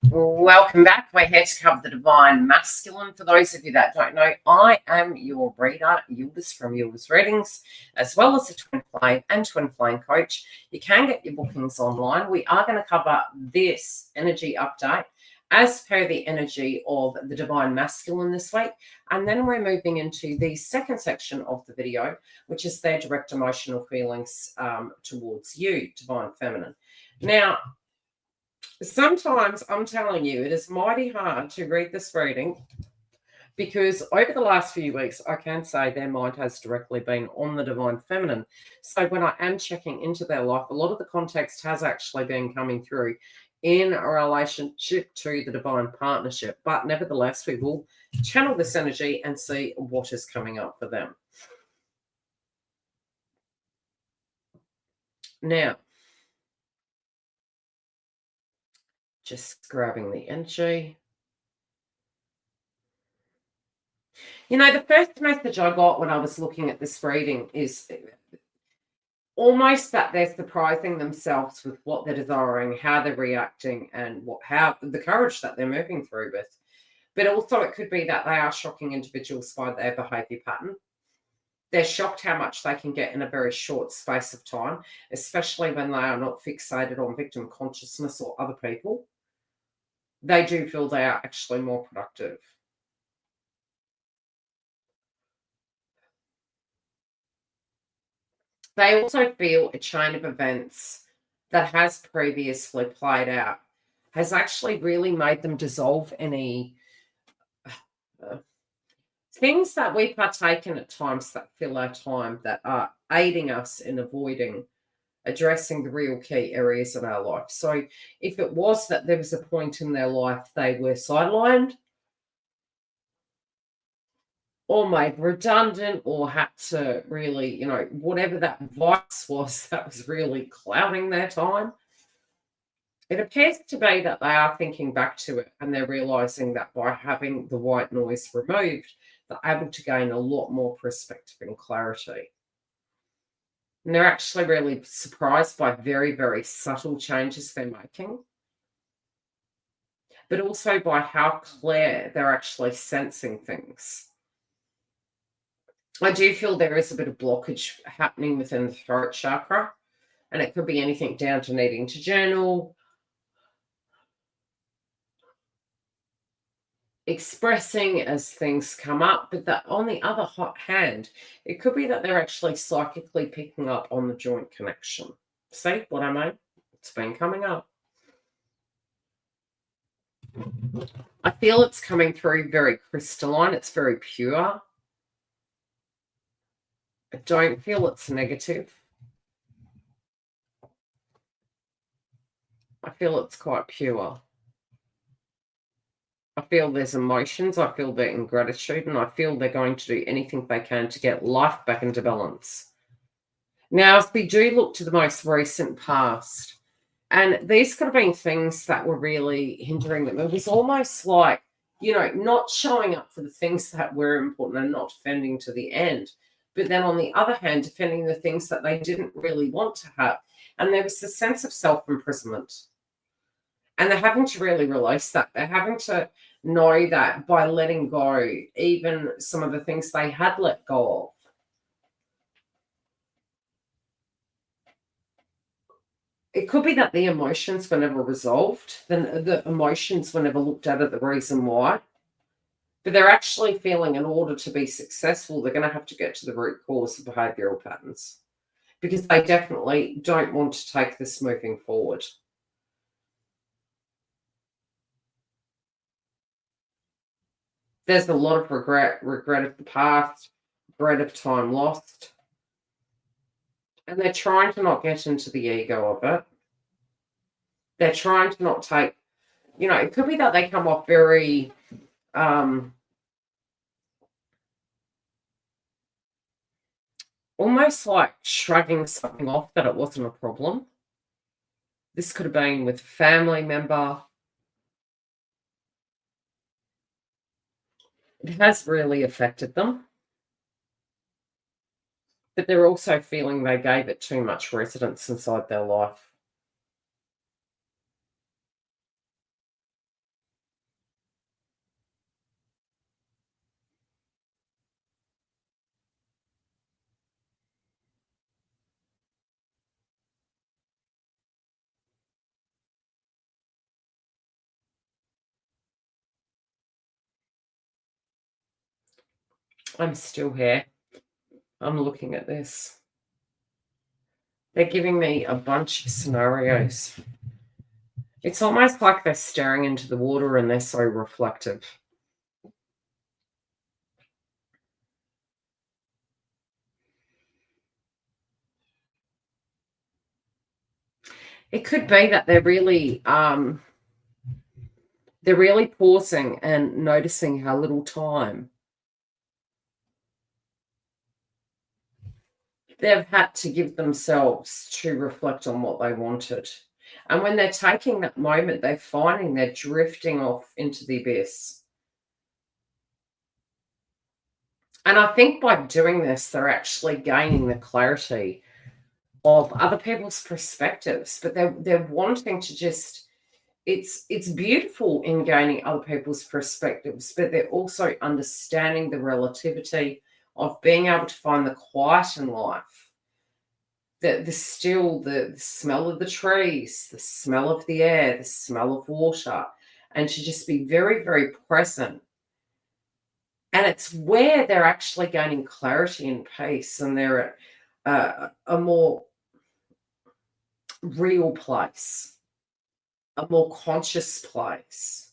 Welcome back. We're here to cover the Divine Masculine. For those of you that don't know, I am your reader, Yildiz from Yildiz Readings, as well as a twin flame and twin flame coach. You can get your bookings online. We are going to cover this energy update as per the energy of the Divine Masculine this week. And then we're moving into the second section of the video, which is their direct emotional feelings towards you, Divine Feminine. Now, sometimes I'm telling you, it is mighty hard to read this reading because over the last few weeks, I can say their mind has directly been on the Divine Feminine. So when I am checking into their life, a lot of the context has actually been coming through in a relationship to the Divine Partnership. But nevertheless, we will channel this energy and see what is coming up for them. Now, just grabbing the energy. You know, the first message I got when I was looking at this reading is almost that they're surprising themselves with what they're desiring, how they're reacting, and how the courage that they're moving through with. But also, it could be that they are shocking individuals by their behavior pattern. They're shocked how much they can get in a very short space of time, especially when they are not fixated on victim consciousness or other people. They do feel they are actually more productive. They also feel a chain of events that has previously played out has actually really made them dissolve any things that we partake in at times that fill our time, that are aiding us in avoiding addressing the real key areas of our life. So if it was that there was a point in their life they were sidelined or made redundant or had to really, whatever that vice was that was really clouding their time, it appears to be that they are thinking back to it and they're realizing that by having the white noise removed, they're able to gain a lot more perspective and clarity. And they're actually really surprised by very, very subtle changes they're making, but also by how clear they're actually sensing things. I do feel there is a bit of blockage happening within the throat chakra, and it could be anything down to needing to journal, expressing as things come up, but that on the other hand, it could be that they're actually psychically picking up on the joint connection. See what I mean? It's been coming up. I feel it's coming through very crystalline. It's very pure. I don't feel it's negative. I feel it's quite pure. I feel there's emotions. I feel they're in gratitude, and I feel they're going to do anything they can to get life back into balance. Now, if we do look to the most recent past, and these could have been things that were really hindering them. It was almost like, not showing up for the things that were important and not defending to the end. But then on the other hand, defending the things that they didn't really want to have. And there was this sense of self imprisonment. And they're having to really release that. They're having to know that by letting go, even some of the things they had let go of. It could be that the emotions were never resolved, then the emotions were never looked at the reason why. But they're actually feeling in order to be successful, they're going to have to get to the root cause of behavioral patterns because they definitely don't want to take this moving forward. There's a lot of regret of the past, regret of time lost. And they're trying to not get into the ego of it. They're trying to not take, it could be that they come off very almost like shrugging something off that it wasn't a problem. This could have been with a family member. It has really affected them. But they're also feeling they gave it too much residence inside their life. I'm still here. I'm looking at this. They're giving me a bunch of scenarios. It's almost like they're staring into the water and they're so reflective. It could be that they're really pausing and noticing how little time they've had to give themselves to reflect on what they wanted. And when they're taking that moment, they're finding they're drifting off into the abyss. And I think by doing this, they're actually gaining the clarity of other people's perspectives, but they're wanting to just it's beautiful in gaining other people's perspectives, but they're also understanding the relativity of being able to find the quiet in life, the still, the smell of the trees, the smell of the air, the smell of water, and to just be very, very present. And it's where they're actually gaining clarity and peace, and they're at a more real place, a more conscious place.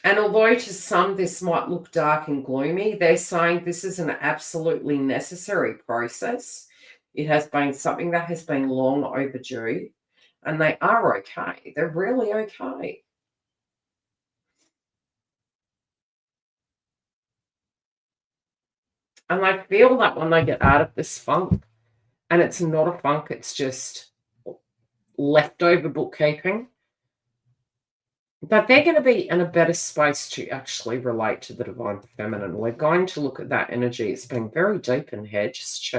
And although to some this might look dark and gloomy, they're saying this is an absolutely necessary process. It has been something that has been long overdue, and they are okay. They're really okay. And I feel that when they get out of this funk, and it's not a funk, it's just leftover bookkeeping, but they're going to be in a better space to actually relate to the divine feminine. We're going to look at that energy. It's been very deep in here, just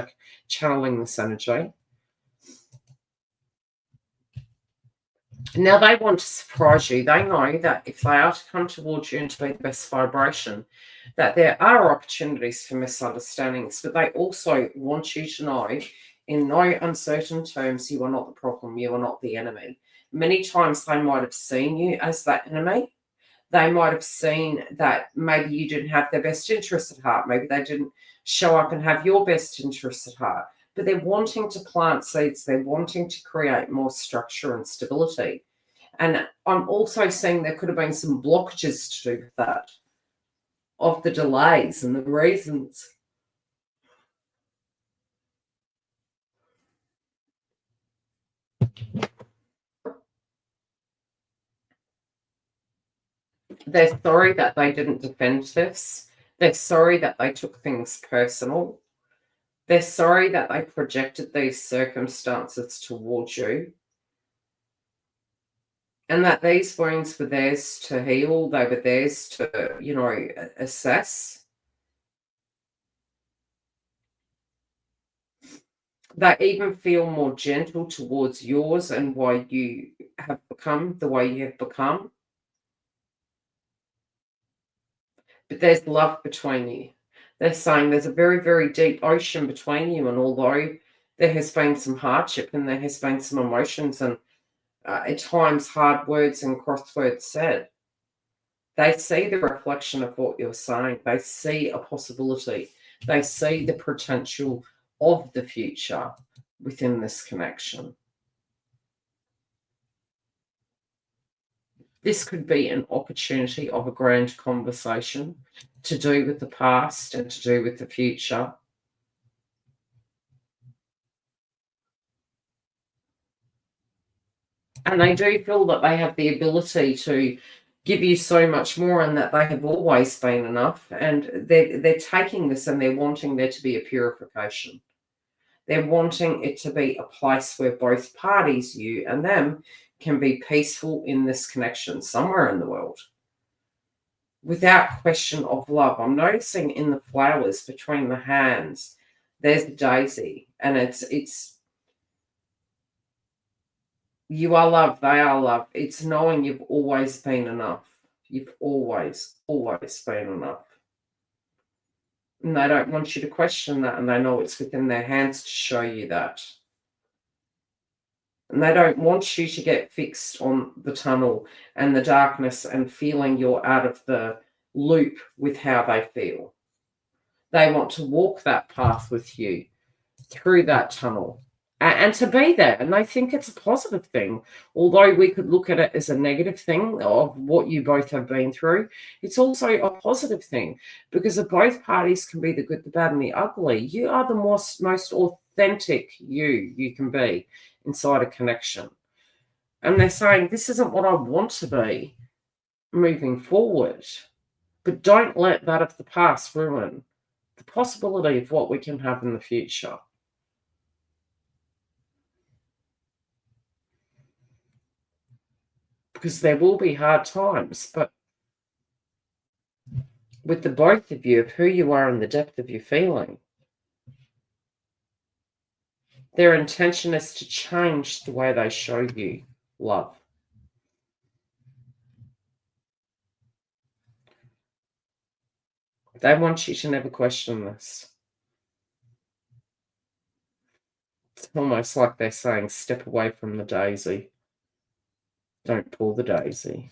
channeling this energy. Now, they want to surprise you. They know that if they are to come towards you and to be the best vibration, that there are opportunities for misunderstandings, but they also want you to know in no uncertain terms, you are not the problem, you are not the enemy. Many times they might have seen you as that enemy. They might have seen that maybe you didn't have their best interests at heart. Maybe they didn't show up and have your best interests at heart. But they're wanting to plant seeds. They're wanting to create more structure and stability. And I'm also seeing there could have been some blockages to do with that, of the delays and the reasons. They're sorry that they didn't defend this. They're sorry that they took things personal. They're sorry that they projected these circumstances towards you, and that these wounds were theirs to heal. They were theirs to, assess. They even feel more gentle towards yours and why you have become the way you have become. But there's love between you. They're saying there's a very, very deep ocean between you, and although there has been some hardship and there has been some emotions and at times hard words and crosswords said, they see the reflection of what you're saying. They see a possibility. They see the potential of the future within this connection. This could be an opportunity of a grand conversation to do with the past and to do with the future. And they do feel that they have the ability to give you so much more and that they have always been enough. And they're taking this and they're wanting there to be a purification. They're wanting it to be a place where both parties, you and them, can be peaceful in this connection somewhere in the world without question of love. I'm noticing in the flowers between the hands, there's a daisy, and it's you are loved, they are loved. It's knowing you've always been enough. You've always, always been enough. And they don't want you to question that, and they know it's within their hands to show you that. And they don't want you to get fixed on the tunnel and the darkness and feeling you're out of the loop with how they feel. They want to walk that path with you through that tunnel and to be there. And they think it's a positive thing. Although we could look at it as a negative thing of what you both have been through, it's also a positive thing because of both parties can be the good, the bad, and the ugly. You are the most authentic you can be inside a connection. And they're saying, this isn't what I want to be moving forward. But don't let that of the past ruin the possibility of what we can have in the future. Because there will be hard times, but with the both of you, of who you are and the depth of your feeling, their intention is to change the way they show you love. They want you to never question this. It's almost like they're saying, step away from the daisy. Don't pull the daisy.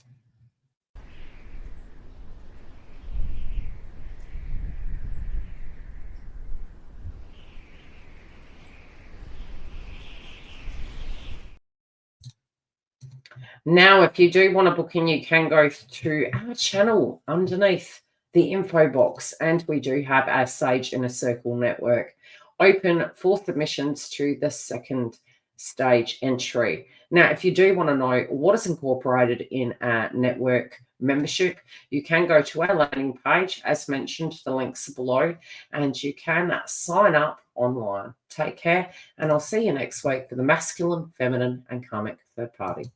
Now, if you do want to book in, you can go to our channel underneath the info box, and we do have our Sage Inner Circle network open for submissions to the second stage entry. Now, if you do want to know what is incorporated in our network membership, you can go to our landing page, as mentioned, the links below, and you can sign up online. Take care, and I'll see you next week for the masculine, feminine, and karmic third party.